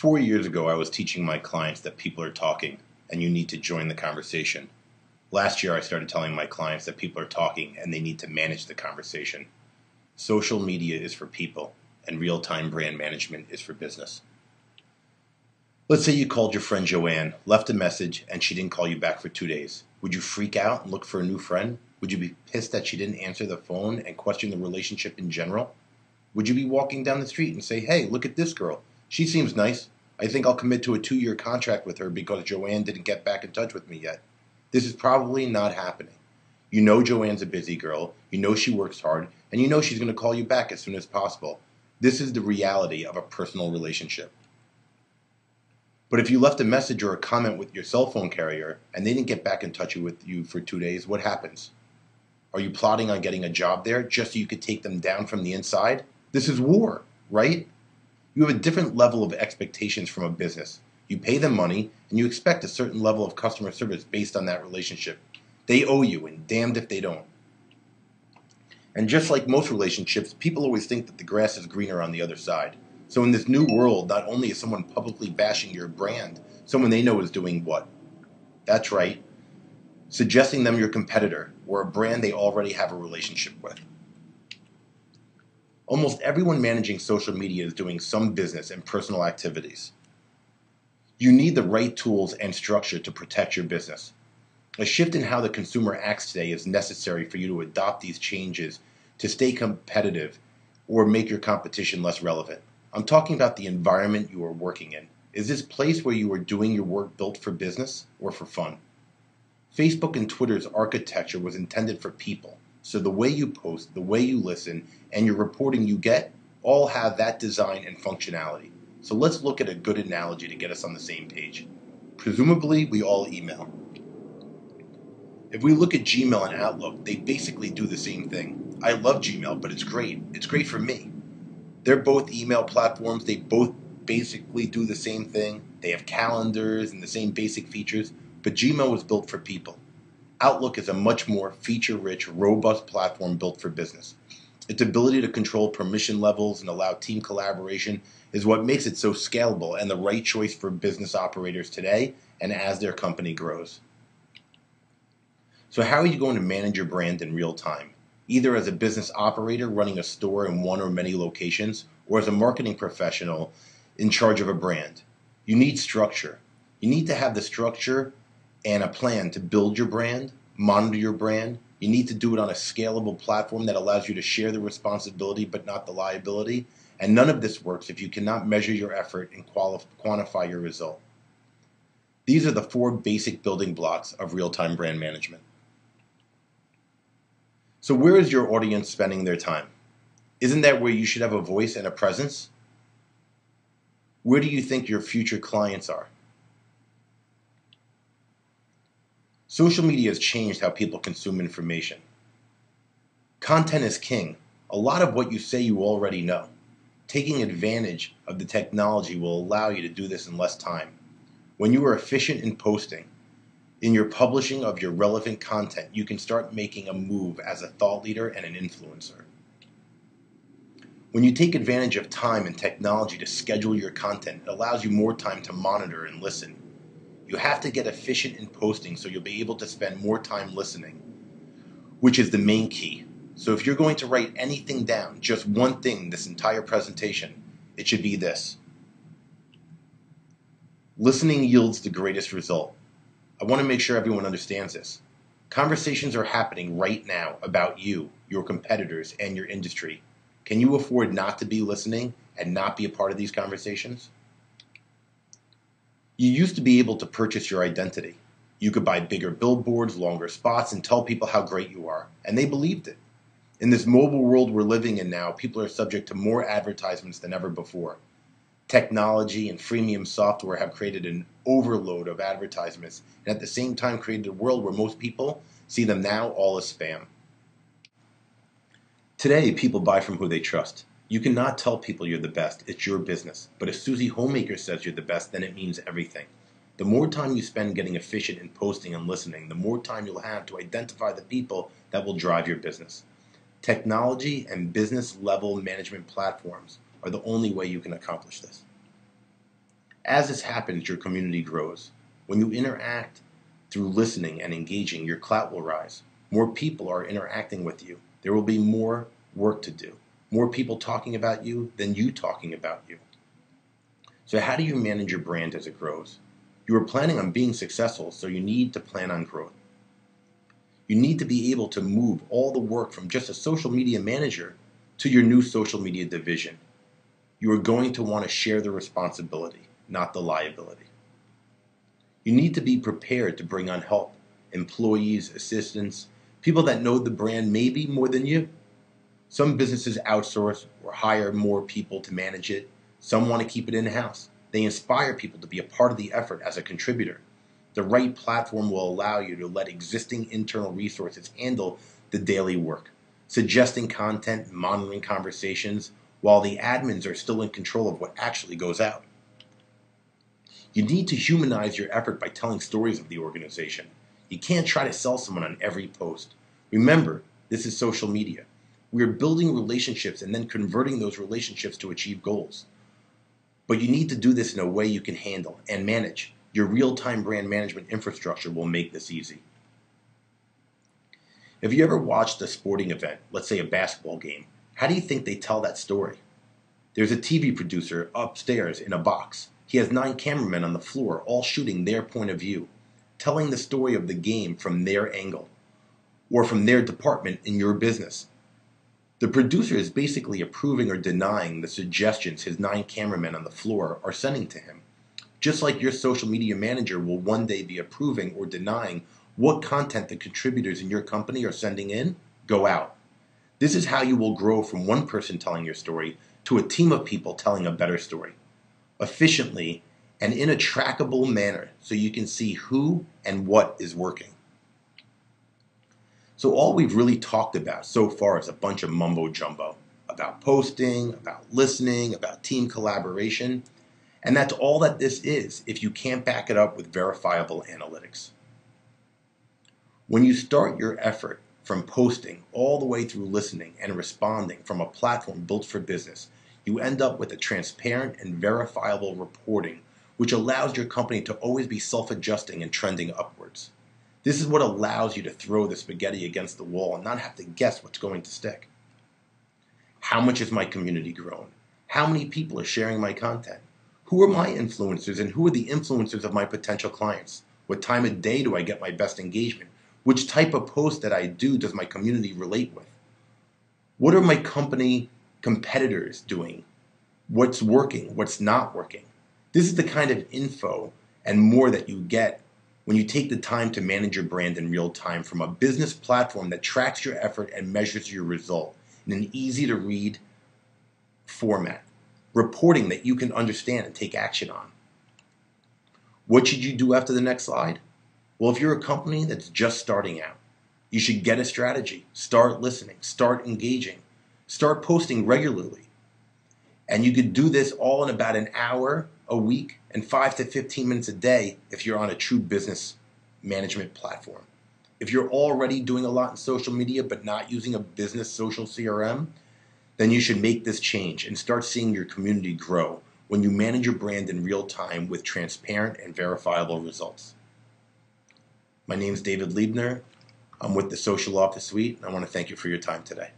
4 years ago, I was teaching my clients that people are talking and you need to join the conversation. Last year, I started telling my clients that people are talking and they need to manage the conversation. Social media is for people, and real-time brand management is for business. Let's say you called your friend Joanne, left a message, and she didn't call you back for 2 days. Would you freak out and look for a new friend? Would you be pissed that she didn't answer the phone and question the relationship in general? Would you be walking down the street and say, hey, look at this girl. She seems nice. I think I'll commit to a 2-year contract with her because Joanne didn't get back in touch with me yet. This is probably not happening. You know Joanne's a busy girl, you know she works hard, and you know she's going to call you back as soon as possible. This is the reality of a personal relationship. But if you left a message or a comment with your cell phone carrier and they didn't get back in touch with you for 2 days, what happens? Are you plotting on getting a job there just so you could take them down from the inside? This is war, right? You have a different level of expectations from a business. You pay them money, and you expect a certain level of customer service based on that relationship. They owe you, and damned if they don't. And just like most relationships, people always think that the grass is greener on the other side. So in this new world, not only is someone publicly bashing your brand, someone they know is doing what? That's right, suggesting them your competitor, or a brand they already have a relationship with. Almost everyone managing social media is doing some business and personal activities. You need the right tools and structure to protect your business. A shift in how the consumer acts today is necessary for you to adopt these changes to stay competitive or make your competition less relevant. I'm talking about the environment you are working in. Is this place where you are doing your work built for business or for fun? Facebook and Twitter's architecture was intended for people. So the way you post, the way you listen, and your reporting you get all have that design and functionality. So let's look at a good analogy to get us on the same page. Presumably, we all email. If we look at Gmail and Outlook, they basically do the same thing. I love Gmail, but it's great. It's great for me. They're both email platforms. They both basically do the same thing. They have calendars and the same basic features, but Gmail was built for people. Outlook is a much more feature-rich, robust platform built for business. Its ability to control permission levels and allow team collaboration is what makes it so scalable and the right choice for business operators today and as their company grows. So how are you going to manage your brand in real time? Either as a business operator running a store in one or many locations, or as a marketing professional in charge of a brand. You need structure. You need to have the structure and a plan to build your brand, monitor your brand. You need to do it on a scalable platform that allows you to share the responsibility but not the liability. And none of this works if you cannot measure your effort and quantify your result. These are the 4 basic building blocks of real-time brand management. So where is your audience spending their time? Isn't that where you should have a voice and a presence? Where do you think your future clients are? Social media has changed how people consume information. Content is king. A lot of what you say you already know. Taking advantage of the technology will allow you to do this in less time. When you are efficient in posting, in your publishing of your relevant content, you can start making a move as a thought leader and an influencer. When you take advantage of time and technology to schedule your content, it allows you more time to monitor and listen. You have to get efficient in posting so you'll be able to spend more time listening, which is the main key. So if you're going to write anything down, just one thing this entire presentation, it should be this. Listening yields the greatest result. I want to make sure everyone understands this. Conversations are happening right now about you, your competitors, and your industry. Can you afford not to be listening and not be a part of these conversations? You used to be able to purchase your identity. You could buy bigger billboards, longer spots, and tell people how great you are, and they believed it. In this mobile world we're living in now, people are subject to more advertisements than ever before. Technology and freemium software have created an overload of advertisements and at the same time created a world where most people see them now all as spam. Today, people buy from who they trust. You cannot tell people you're the best. It's your business. But if Susie Homemaker says you're the best, then it means everything. The more time you spend getting efficient in posting and listening, the more time you'll have to identify the people that will drive your business. Technology and business level management platforms are the only way you can accomplish this. As this happens, your community grows. When you interact through listening and engaging, your clout will rise. More people are interacting with you. There will be more work to do. More people talking about you than you talking about you. So how do you manage your brand as it grows? You are planning on being successful, so you need to plan on growth. You need to be able to move all the work from just a social media manager to your new social media division. You are going to want to share the responsibility, not the liability. You need to be prepared to bring on help, employees, assistants, people that know the brand maybe more than you. Some businesses outsource or hire more people to manage it. Some want to keep it in-house. They inspire people to be a part of the effort as a contributor. The right platform will allow you to let existing internal resources handle the daily work, suggesting content, monitoring conversations, while the admins are still in control of what actually goes out. You need to humanize your effort by telling stories of the organization. You can't try to sell someone on every post. Remember, this is social media. We are building relationships and then converting those relationships to achieve goals. But you need to do this in a way you can handle and manage. Your real-time brand management infrastructure will make this easy. If you ever watched a sporting event, let's say a basketball game, how do you think they tell that story? There's a TV producer upstairs in a box. He has 9 cameramen on the floor, all shooting their point of view, telling the story of the game from their angle, or from their department in your business. The producer is basically approving or denying the suggestions his 9 cameramen on the floor are sending to him. Just like your social media manager will one day be approving or denying what content the contributors in your company are sending in, go out. This is how you will grow from one person telling your story to a team of people telling a better story, efficiently and in a trackable manner so you can see who and what is working. So all we've really talked about so far is a bunch of mumbo jumbo about posting, about listening, about team collaboration. And that's all that this is if you can't back it up with verifiable analytics. When you start your effort from posting all the way through listening and responding from a platform built for business, you end up with a transparent and verifiable reporting, which allows your company to always be self-adjusting and trending upwards. This is what allows you to throw the spaghetti against the wall and not have to guess what's going to stick. How much has my community grown? How many people are sharing my content? Who are my influencers and who are the influencers of my potential clients? What time of day do I get my best engagement? Which type of post that I do does my community relate with? What are my company competitors doing? What's working? What's not working? This is the kind of info and more that you get when you take the time to manage your brand in real time from a business platform that tracks your effort and measures your result in an easy to read format. Reporting that you can understand and take action on. What should you do after the next slide? Well, if you're a company that's just starting out, you should get a strategy, start listening, start engaging, start posting regularly. And you could do this all in about an hour a week and 5 to 15 minutes a day if you're on a true business management platform. If you're already doing a lot in social media but not using a business social CRM, then you should make this change and start seeing your community grow when you manage your brand in real time with transparent and verifiable results. My name is David Liebner. I'm with the Social Office Suite, and I want to thank you for your time today.